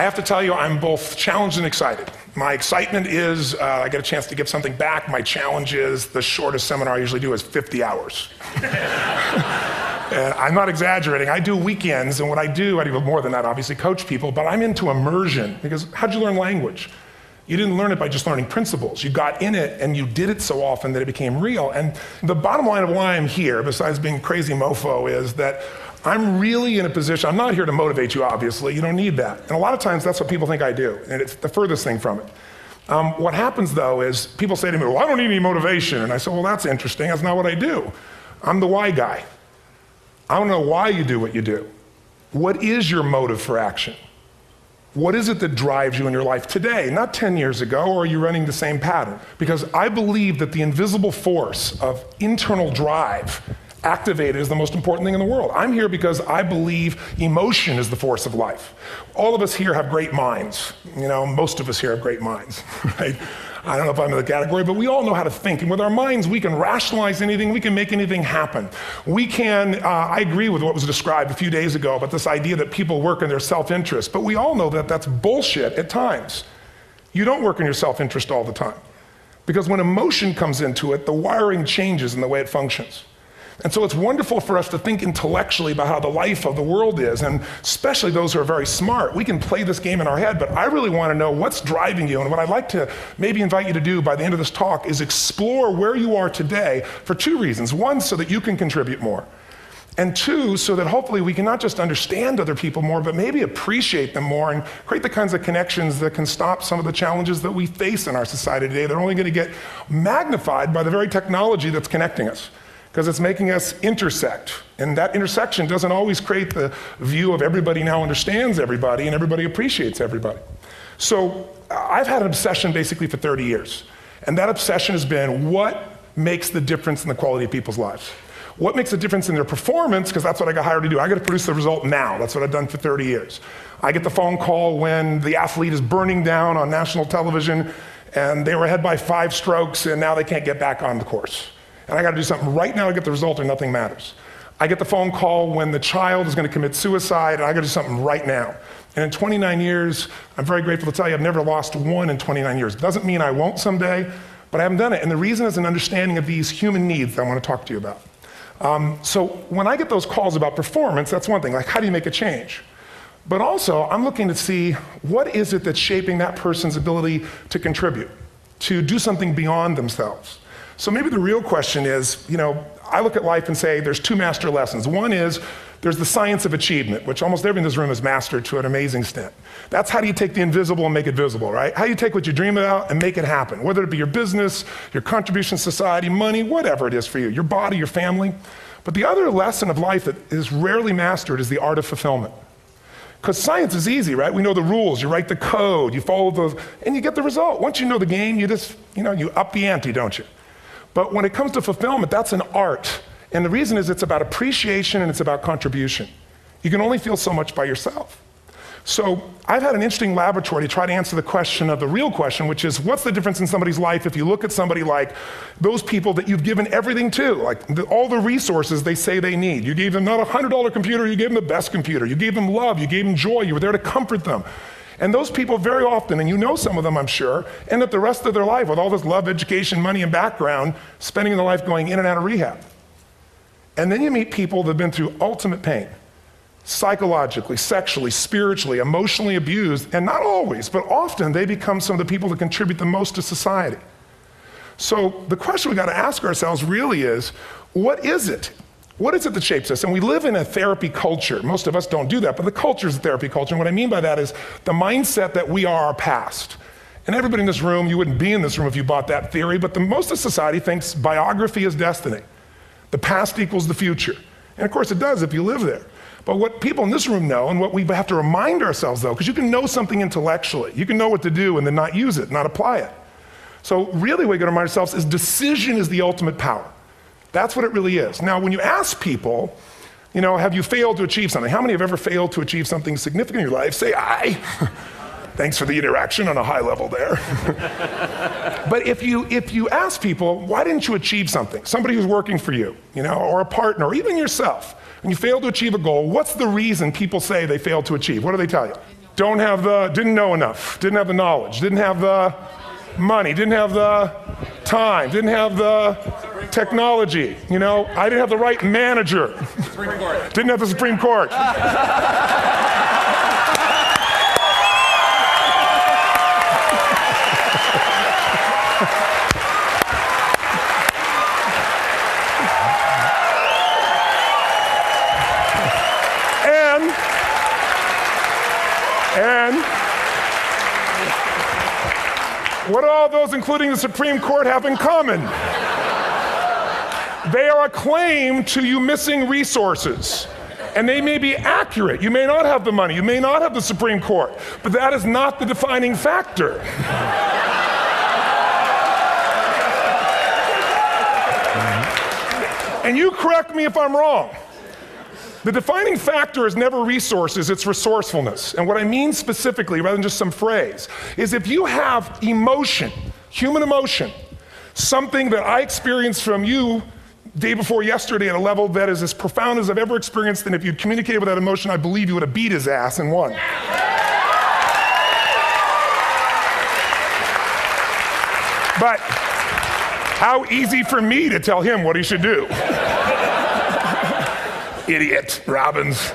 have to tell you, I'm both challenged and excited. My excitement is I get a chance to give something back. My challenge is the shortest seminar I usually do is 50 hours. And I'm not exaggerating. I do weekends, and what I do more than that, obviously, coach people, but I'm into immersion, because how'd you learn language? You didn't learn it by just learning principles. You got in it, and you did it so often that it became real. And the bottom line of why I'm here, besides being a crazy mofo, is that I'm really in a position, I'm not here to motivate you, obviously. You don't need that. And a lot of times, that's what people think I do, and it's the furthest thing from it. What happens, though, is people say to me, well, I don't need any motivation. And I say, well, that's interesting. That's not what I do. I'm the why guy. I don't know why you do what you do. What is your motive for action? What is it that drives you in your life today, not 10 years ago, or are you running the same pattern? Because I believe that the invisible force of internal drive activated is the most important thing in the world. I'm here because I believe emotion is the force of life. All of us here have great minds. You know, most of us here have great minds, right? I don't know if I'm in the category, but we all know how to think. And with our minds, we can rationalize anything. We can make anything happen. We can, I agree with what was described a few days ago about this idea that people work in their self-interest. But we all know that that's bullshit at times. You don't work in your self-interest all the time. Because when emotion comes into it, the wiring changes in the way it functions. And so it's wonderful for us to think intellectually about how the life of the world is, and especially those who are very smart. We can play this game in our head, but I really want to know what's driving you. And what I'd like to maybe invite you to do by the end of this talk is explore where you are today for two reasons. One, so that you can contribute more. And two, so that hopefully we can not just understand other people more, but maybe appreciate them more and create the kinds of connections that can stop some of the challenges that we face in our society today. They're only going to get magnified by the very technology that's connecting us, because it's making us intersect. And that intersection doesn't always create the view of everybody now understands everybody and everybody appreciates everybody. So I've had an obsession basically for 30 years. And that obsession has been what makes the difference in the quality of people's lives? What makes a difference in their performance? Because that's what I got hired to do. I got to produce the result now. That's what I've done for 30 years. I get the phone call when the athlete is burning down on national television and they were ahead by 5 strokes and now they can't get back on the course. And I got to do something right now to get the result or nothing matters. I get the phone call when the child is going to commit suicide, and I got to do something right now. And in 29 years, I'm very grateful to tell you I've never lost one in 29 years. It doesn't mean I won't someday, but I haven't done it. And the reason is an understanding of these human needs that I want to talk to you about. So when I get those calls about performance, that's one thing, like how do you make a change? But also, I'm looking to see what is it that's shaping that person's ability to contribute, to do something beyond themselves. So maybe the real question is, you know, I look at life and say there's 2 master lessons. One is there's the science of achievement, which almost everyone in this room has mastered to an amazing extent. That's how do you take the invisible and make it visible, right? How do you take what you dream about and make it happen, whether it be your business, your contribution to society, money, whatever it is for you, your body, your family. But the other lesson of life that is rarely mastered is the art of fulfillment. Because science is easy, right? We know the rules, you write the code, you follow those, and you get the result. Once you know the game, you just, you up the ante, don't you? But when it comes to fulfillment, that's an art. And the reason is it's about appreciation and it's about contribution. You can only feel so much by yourself. So I've had an interesting laboratory to try to answer the question of the real question, which is what's the difference in somebody's life if you look at somebody like those people that you've given everything to, like all the resources they say they need. You gave them not a $100 computer, you gave them the best computer. You gave them love, you gave them joy, you were there to comfort them. And those people very often, and you know some of them I'm sure, end up the rest of their life with all this love, education, money, and background, spending their life going in and out of rehab. And then you meet people that have been through ultimate pain, psychologically, sexually, spiritually, emotionally abused, and not always, but often they become some of the people that contribute the most to society. So the question we got to ask ourselves really is, what is it? What is it that shapes us? And we live in a therapy culture. Most of us don't do that, but the culture is a therapy culture. And what I mean by that is the mindset that we are our past. And everybody in this room, you wouldn't be in this room if you bought that theory, but most of society thinks biography is destiny. The past equals the future. And of course it does if you live there. But what people in this room know, and what we have to remind ourselves though, because you can know something intellectually, you can know what to do and then not use it, not apply it. So really what we got to remind ourselves is decision is the ultimate power. That's what it really is. Now, when you ask people, have you failed to achieve something? How many have ever failed to achieve something significant in your life? Say, I. Thanks for the interaction on a high level there. But if you ask people, why didn't you achieve something? Somebody who's working for you, or a partner, or even yourself, and you failed to achieve a goal, what's the reason people say they failed to achieve? What do they tell you? didn't know enough, didn't have the knowledge, didn't have the money, didn't have the time, didn't have the technology, I didn't have the right manager. Supreme Court. Didn't have the Supreme Court. And what do all those, including the Supreme Court, have in common? They are a claim to you missing resources. And they may be accurate. You may not have the money. You may not have the Supreme Court. But that is not the defining factor. And you correct me if I'm wrong. The defining factor is never resources, it's resourcefulness. And what I mean specifically, rather than just some phrase, is if you have emotion, human emotion, something that I experienced from you day before yesterday at a level that is as profound as I've ever experienced, and if you'd communicated with that emotion, I believe you would have beat his ass and won. But how easy for me to tell him what he should do. Idiot, Robbins.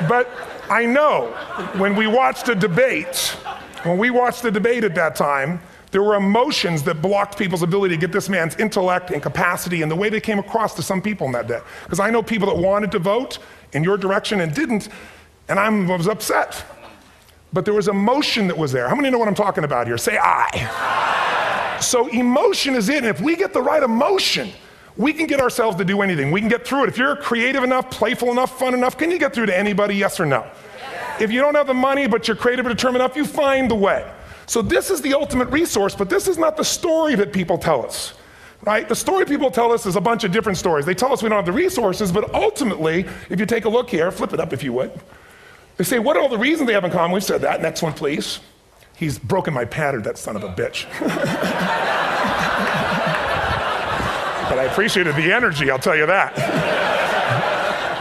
But I know when we watched a debate, at that time, there were emotions that blocked people's ability to get this man's intellect and capacity and the way they came across to some people in that day. Because I know people that wanted to vote in your direction and didn't, and I was upset. But there was emotion that was there. How many know what I'm talking about here? Say I. So emotion is it, and if we get the right emotion, we can get ourselves to do anything. We can get through it. If you're creative enough, playful enough, fun enough, can you get through to anybody, yes or no? Yeah. If you don't have the money, but you're creative and determined enough, you find the way. So this is the ultimate resource, but this is not the story that people tell us, right? The story people tell us is a bunch of different stories. They tell us we don't have the resources, but ultimately, if you take a look here, flip it up if you would. They say, what are all the reasons they have in common? We've said that. Next one, please. He's broken my pattern, that son of a bitch. But I appreciated the energy, I'll tell you that.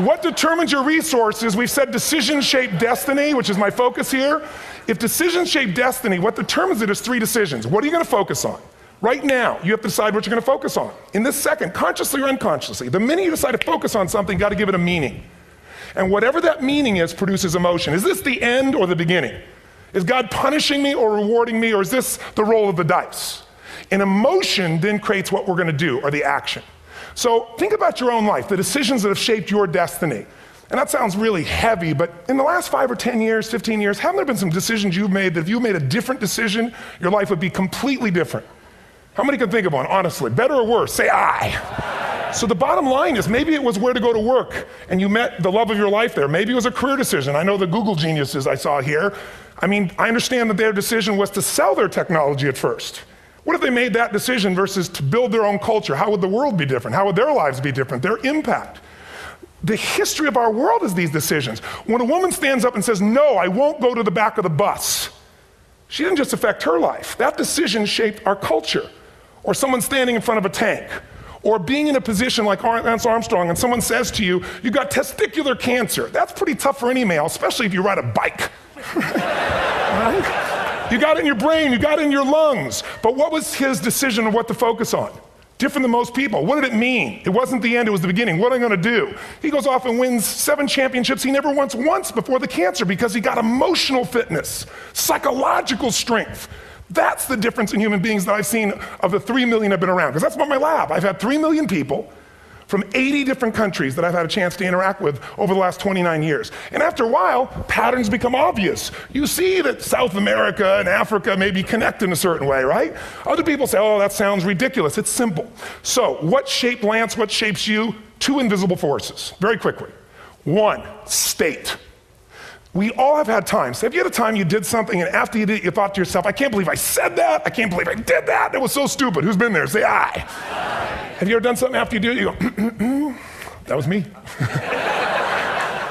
What determines your resources? We've said decisions shape destiny, which is my focus here. If decisions shape destiny, what determines it is 3 decisions. What are you going to focus on? Right now, you have to decide what you're going to focus on. In this second, consciously or unconsciously, the minute you decide to focus on something, you got to give it a meaning. And whatever that meaning is produces emotion. Is this the end or the beginning? Is God punishing me or rewarding me, or is this the roll of the dice? And emotion then creates what we're going to do, or the action. So think about your own life, the decisions that have shaped your destiny. And that sounds really heavy, but in the last 5 or 10 years, 15 years, haven't there been some decisions you've made that if you made a different decision, your life would be completely different? How many can think of one, honestly? Better or worse? Say I. So the bottom line is maybe it was where to go to work and you met the love of your life there. Maybe it was a career decision. I know the Google geniuses I saw here. I understand that their decision was to sell their technology at first. What if they made that decision versus to build their own culture? How would the world be different? How would their lives be different? Their impact. The history of our world is these decisions. When a woman stands up and says, no, I won't go to the back of the bus, she didn't just affect her life. That decision shaped our culture. Or someone standing in front of a tank. Or being in a position like Lance Armstrong and someone says to you, you got testicular cancer. That's pretty tough for any male, especially if you ride a bike. Right? You got it in your brain, you got it in your lungs. But what was his decision of what to focus on? Different than most people. What did it mean? It wasn't the end, it was the beginning. What am I going to do? He goes off and wins 7 championships he never won once before the cancer because he got emotional fitness, psychological strength. That's the difference in human beings that I've seen of the 3 million I've been around. Because that's what my lab. I've had 3 million people from 80 different countries that I've had a chance to interact with over the last 29 years. And after a while, patterns become obvious. You see that South America and Africa maybe connect in a certain way, right? Other people say, oh, that sounds ridiculous. It's simple. So what shaped Lance? What shapes you? 2 invisible forces, very quickly. 1, state. We all have had times. Have you had a time you did something and after you did it, you thought to yourself, I can't believe I said that. I can't believe I did that. That was so stupid. Who's been there? Say aye. Have you ever done something after you do it, you go, that was me.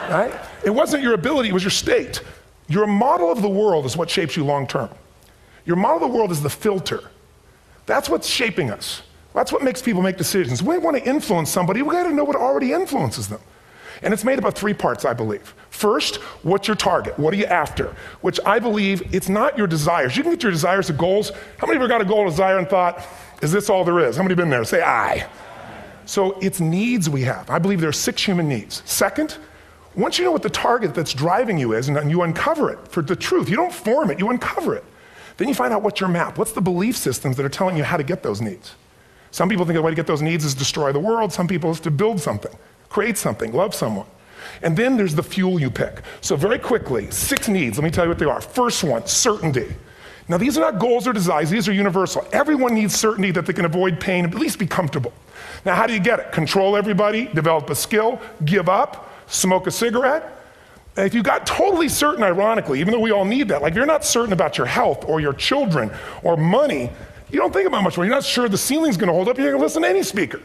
Right? It wasn't your ability, it was your state. Your model of the world is what shapes you long term. Your model of the world is the filter. That's what's shaping us. That's what makes people make decisions. We want to influence somebody, we gotta know what already influences them. And it's made up of 3 parts, I believe. First, what's your target? What are you after? Which I believe it's not your desires. You can get your desires to goals. How many of you got a goal, desire, and thought, is this all there is? How many have been there? Say aye. So it's needs we have. I believe there are 6 human needs. Second, once you know what the target that's driving you is, and you uncover it for the truth, you don't form it, you uncover it. Then you find out what's your map. What's the belief systems that are telling you how to get those needs? Some people think the way to get those needs is destroy the world. Some people is to build something, create something, love someone. And then there's the fuel you pick. So very quickly, 6 needs. Let me tell you what they are. First one, certainty. Now these are not goals or desires. These are universal. Everyone needs certainty that they can avoid pain and at least be comfortable. Now how do you get it? Control everybody, develop a skill, give up, smoke a cigarette. If you got totally certain, ironically, even though we all need that, like if you're not certain about your health or your children or money, you don't think about much more. You're not sure the ceiling's gonna hold up, you're gonna listen to any speaker.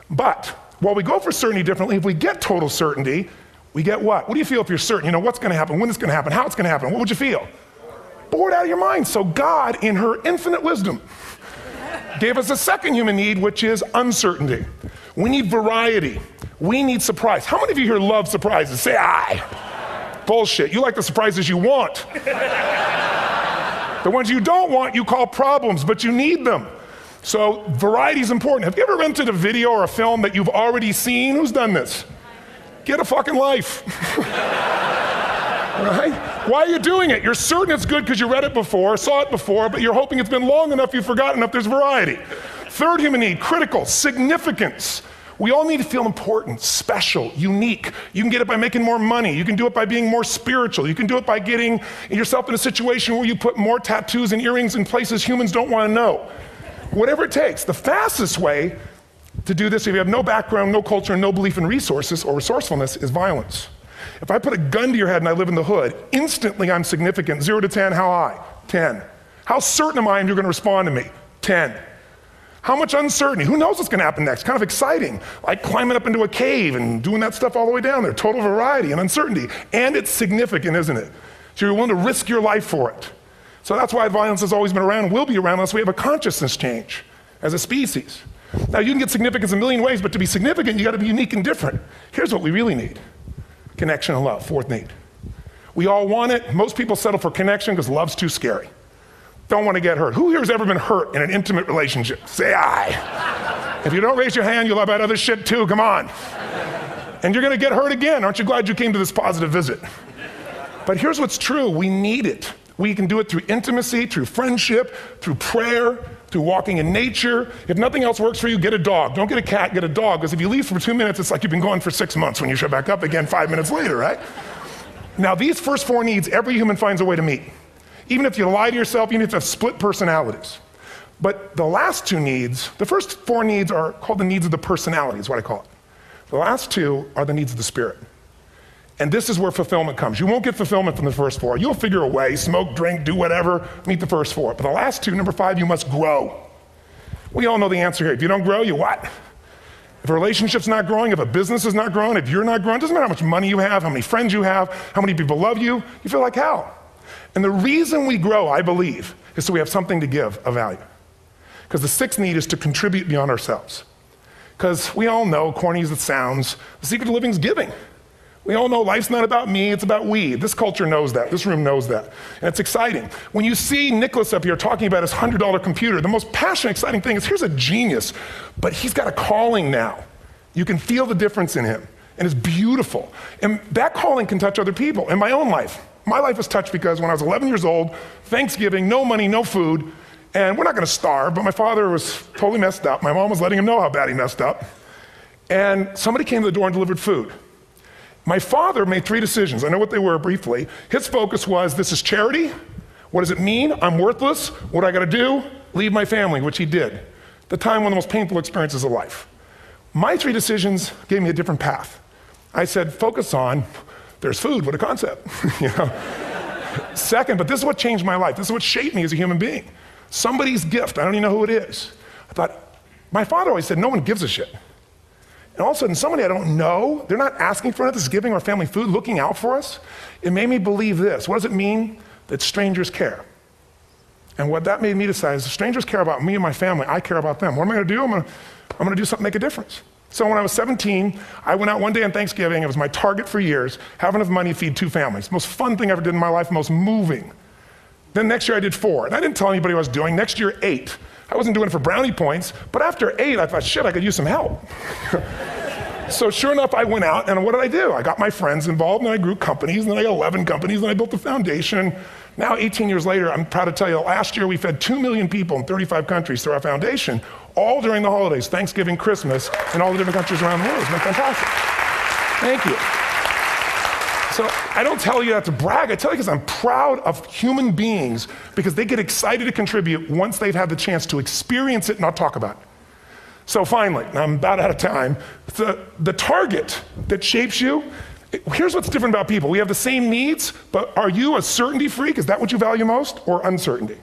But while we go for certainty differently, if we get total certainty, we get what? What do you feel if you're certain? You know what's gonna happen, when it's gonna happen, how it's gonna happen, what would you feel? Bored out of your mind. So God, in her infinite wisdom, gave us a second human need, which is uncertainty. We need variety. We need surprise. How many of you here love surprises? Say aye. Bullshit. You like the surprises you want. The ones you don't want, you call problems, but you need them. So variety is important. Have you ever rented a video or a film that you've already seen? Who's done this? Get a fucking life. Right? Why are you doing it? You're certain it's good because you read it before, saw it before, but you're hoping it's been long enough you've forgotten enough there's variety. Third human need, critical, significance. We all need to feel important, special, unique. You can get it by making more money. You can do it by being more spiritual. You can do it by getting yourself in a situation where you put more tattoos and earrings in places humans don't want to know. Whatever it takes. The fastest way to do this, if you have no background, no culture, and no belief in resources or resourcefulness, is violence. If I put a gun to your head and I live in the hood, instantly I'm significant. 0 to 10, how high? 10. How certain am I you're going to respond to me? 10. How much uncertainty? Who knows what's going to happen next? Kind of exciting, like climbing up into a cave and doing that stuff all the way down there. Total variety and uncertainty. And it's significant, isn't it? So you're willing to risk your life for it. So that's why violence has always been around and will be around unless we have a consciousness change as a species. Now you can get significance a million ways, but to be significant, you got to be unique and different. Here's what we really need. Connection and love, fourth need. We all want it. Most people settle for connection because love's too scary. Don't want to get hurt. Who here has ever been hurt in an intimate relationship? Say aye. If you don't raise your hand, you'll have about other shit too, come on. And you're going to get hurt again. Aren't you glad you came to this positive visit? But here's what's true, we need it. We can do it through intimacy, through friendship, through prayer, through walking in nature. If nothing else works for you, get a dog. Don't get a cat, get a dog, because if you leave for 2 minutes, it's like you've been gone for 6 months when you show back up again 5 minutes later, right? Now these first 4 needs, every human finds a way to meet. Even if you lie to yourself, even if you have split personalities. But the last 2 needs, the first 4 needs are called the needs of the personality, is what I call it. The last 2 are the needs of the spirit. And this is where fulfillment comes. You won't get fulfillment from the first 4. You'll figure a way, smoke, drink, do whatever, meet the first 4. But the last 2, number 5, you must grow. We all know the answer here. If you don't grow, you what? If a relationship's not growing, if a business is not growing, if you're not growing, it doesn't matter how much money you have, how many friends you have, how many people love you, you feel like hell. And the reason we grow, I believe, is so we have something to give of value. Because the 6th need is to contribute beyond ourselves. Because we all know, corny as it sounds, the secret of living is giving. We all know life's not about me, it's about we. This culture knows that, this room knows that. And it's exciting. When you see Nicholas up here talking about his $100 computer, the most passionate, exciting thing is here's a genius, but he's got a calling now. You can feel the difference in him, and it's beautiful. And that calling can touch other people. In my own life, my life was touched because when I was 11 years old, Thanksgiving, no money, no food, and we're not gonna starve, but my father was totally messed up. My mom was letting him know how bad he messed up. And somebody came to the door and delivered food. My father made 3 decisions. I know what they were briefly. His focus was, this is charity. What does it mean? I'm worthless. What do I gotta do? Leave my family, which he did. At the time, one of the most painful experiences of life. My 3 decisions gave me a different path. I said, focus on, there's food, what a concept, you know? Second, but this is what changed my life. This is what shaped me as a human being. Somebody's gift, I don't even know who it is. I thought, my father always said, no one gives a shit. And all of a sudden, somebody I don't know, they're not asking for it, this is giving our family food, looking out for us. It made me believe this. What does it mean? That strangers care. And what that made me decide is, if strangers care about me and my family, I care about them. What am I gonna do? I'm gonna do something to make a difference. So when I was 17, I went out one day on Thanksgiving. It was my target for years, have enough money to feed 2 families. Most fun thing I ever did in my life, most moving. Then next year I did 4, and I didn't tell anybody what I was doing. Next year, 8. I wasn't doing it for brownie points, but after 8, I thought, shit, I could use some help. So sure enough, I went out, and what did I do? I got my friends involved, and I grew companies, and then I got 11 companies, and I built a foundation. Now, 18 years later, I'm proud to tell you, last year we fed 2 million people in 35 countries through our foundation, all during the holidays, Thanksgiving, Christmas, in all the different countries around the world. It's been fantastic. Thank you. So I don't tell you that to brag, I tell you because I'm proud of human beings because they get excited to contribute once they've had the chance to experience it, not talk about it. So finally, and I'm about out of time, the target that shapes you, here's what's different about people. We have the same needs, but are you a certainty freak? Is that what you value most, or uncertainty?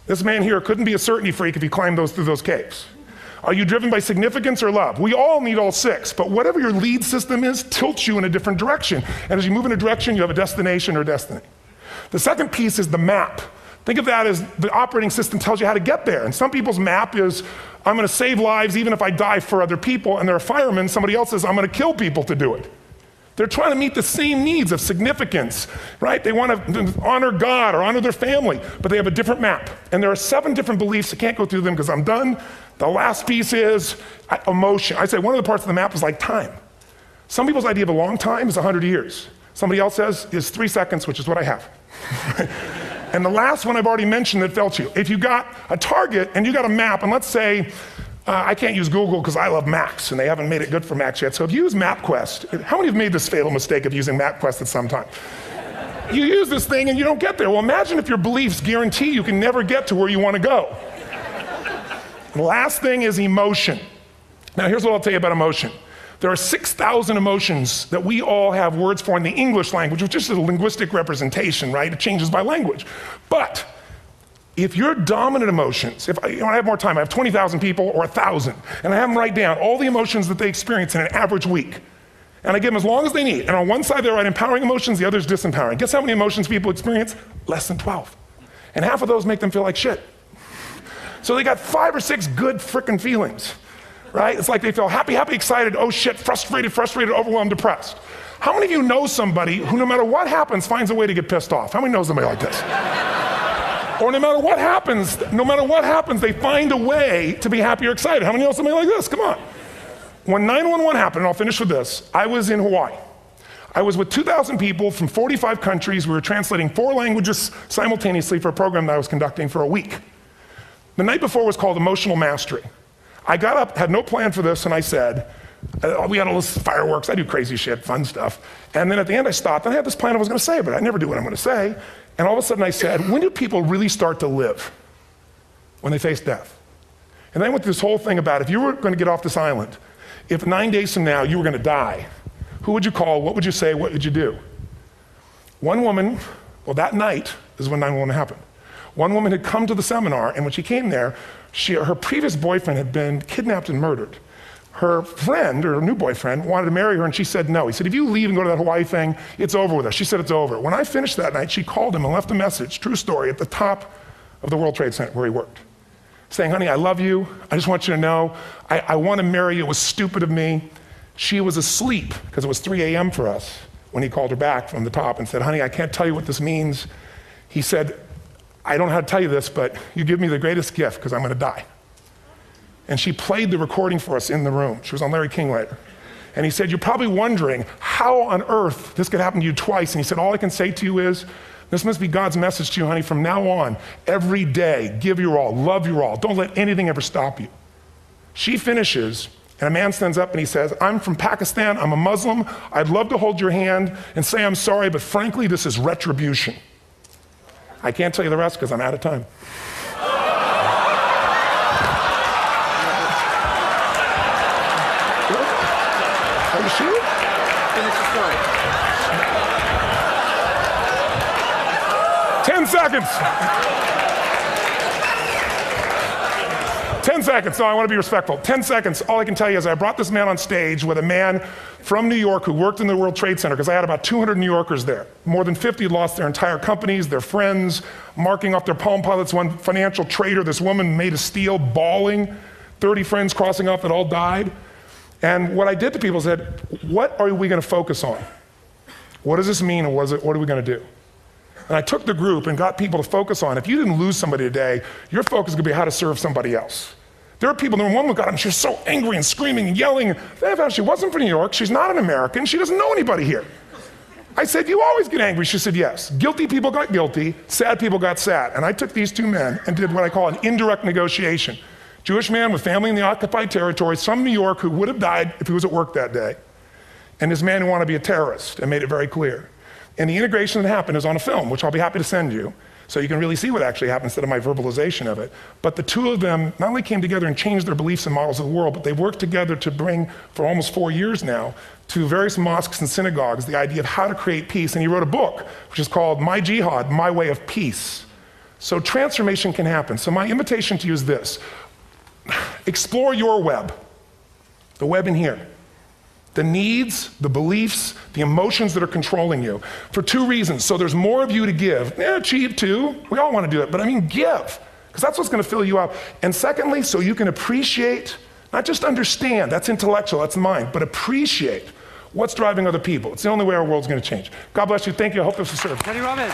This man here couldn't be a certainty freak if he climbed through those caves. Are you driven by significance or love? We all need all 6, but whatever your lead system is tilts you in a different direction. And as you move in a direction, you have a destination or destiny. The second piece is the map. Think of that as the operating system tells you how to get there. And some people's map is, I'm gonna save lives even if I die for other people, and they're a fireman. Somebody else says, I'm gonna kill people to do it. They're trying to meet the same needs of significance, right? They want to honor God or honor their family, but they have a different map. And there are 7 different beliefs. I can't go through them because I'm done. The last piece is emotion. I say one of the parts of the map is like time. Some people's idea of a long time is 100 years. Somebody else says is 3 seconds, which is what I have. And the last one I've already mentioned that felt you. If you got a target and you got a map, and let's say, I can't use Google because I love Macs, and they haven't made it good for Macs yet. So if you use MapQuest, how many have made this fatal mistake of using MapQuest at some time? You use this thing and you don't get there. Well, imagine if your beliefs guarantee you can never get to where you want to go. The last thing is emotion. Now here's what I'll tell you about emotion. There are 6,000 emotions that we all have words for in the English language, which is just a linguistic representation, right? It changes by language. But if your dominant emotions, if I have more time, I have 20,000 people or 1,000, and I have them write down all the emotions that they experience in an average week. And I give them as long as they need. And on one side they write empowering emotions, the other is disempowering. Guess how many emotions people experience? Less than 12. And half of those make them feel like shit. So they got 5 or 6 good frickin' feelings, right? It's like they feel happy, happy, excited, oh shit, frustrated, overwhelmed, depressed. How many of you know somebody who no matter what happens finds a way to get pissed off? How many know somebody like this? Or no matter what happens, they find a way to be happy or excited. How many know somebody like this? Come on. When 9/11 happened, and I'll finish with this, I was in Hawaii. I was with 2,000 people from 45 countries. We were translating 4 languages simultaneously for a program that I was conducting for a week. The night before was called Emotional Mastery. I got up, had no plan for this, and I said, we had all this fireworks, I do crazy shit, fun stuff. And then at the end I stopped, and I had this plan I was gonna say, but I never do what I'm gonna say. And all of a sudden I said, when do people really start to live? When they face death. And then I went through this whole thing about if you were gonna get off this island, if 9 days from now you were gonna die, who would you call, what would you say, what would you do? One woman, well that night is when 9/11 happened. One woman had come to the seminar, and when she came there, her previous boyfriend had been kidnapped and murdered. Her friend, or her new boyfriend, wanted to marry her, and she said no. He said, if you leave and go to that Hawaii thing, it's over with us. She said it's over. When I finished that night, she called him and left a message, true story, at the top of the World Trade Center where he worked, saying, honey, I love you. I just want you to know, I want to marry you. It was stupid of me. She was asleep, because it was 3 a.m. for us, when he called her back from the top and said, honey, I can't tell you what this means. He said, I don't know how to tell you this, but you give me the greatest gift because I'm going to die. And she played the recording for us in the room. She was on Larry King later. And he said, you're probably wondering how on earth this could happen to you twice. And he said, all I can say to you is, this must be God's message to you, honey. From now on, every day, give your all, love your all. Don't let anything ever stop you. She finishes, and a man stands up and he says, I'm from Pakistan, I'm a Muslim. I'd love to hold your hand and say I'm sorry, but frankly, this is retribution. I can't tell you the rest because I'm out of time. Are you sure? Finish the story. 10 seconds. 10 seconds, no, I want to be respectful. 10 seconds, all I can tell you is I brought this man on stage with a man from New York who worked in the World Trade Center, because I had about 200 New Yorkers there. More than 50 had lost their entire companies, their friends, marking off their Palm Pilots, one financial trader, this woman made of steel, bawling, 30 friends crossing off that all died. And what I did to people is said, what are we going to focus on? What does this mean, and what are we going to do? And I took the group and got people to focus on, if you didn't lose somebody today, your focus is going to be how to serve somebody else. There are people, one woman got up and she was so angry and screaming and yelling. She wasn't from New York, she's not an American, she doesn't know anybody here. I said, you always get angry. She said, yes. Guilty people got guilty, sad people got sad. And I took these two men and did what I call an indirect negotiation. Jewish man with family in the occupied territory, from New York, who would have died if he was at work that day. And this man who wanted to be a terrorist, and made it very clear. And the integration that happened is on a film, which I'll be happy to send you, so you can really see what actually happened instead of my verbalization of it. But the two of them not only came together and changed their beliefs and models of the world, but they worked together to bring, for almost 4 years now, to various mosques and synagogues, the idea of how to create peace. And he wrote a book, which is called My Jihad, My Way of Peace. So transformation can happen. So my invitation to you is this. Explore your web, the web in here. The needs, the beliefs, the emotions that are controlling you, for two reasons. So there's more of you to give. Achieve too, we all want to do it, but I mean give, because that's what's going to fill you up. And secondly, so you can appreciate, not just understand, that's intellectual, that's mind, but appreciate what's driving other people. It's the only way our world's going to change. God bless you, thank you, I hope this will serve. Tony Robbins.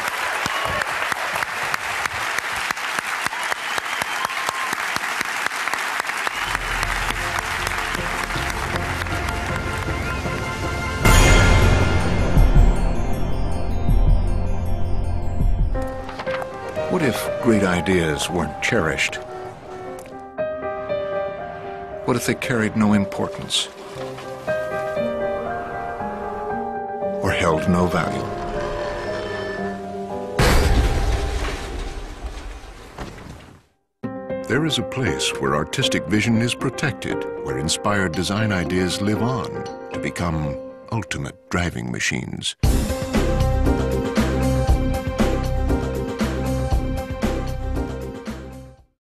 What if great ideas weren't cherished? What if they carried no importance? Or held no value? There is a place where artistic vision is protected, where inspired design ideas live on to become ultimate driving machines.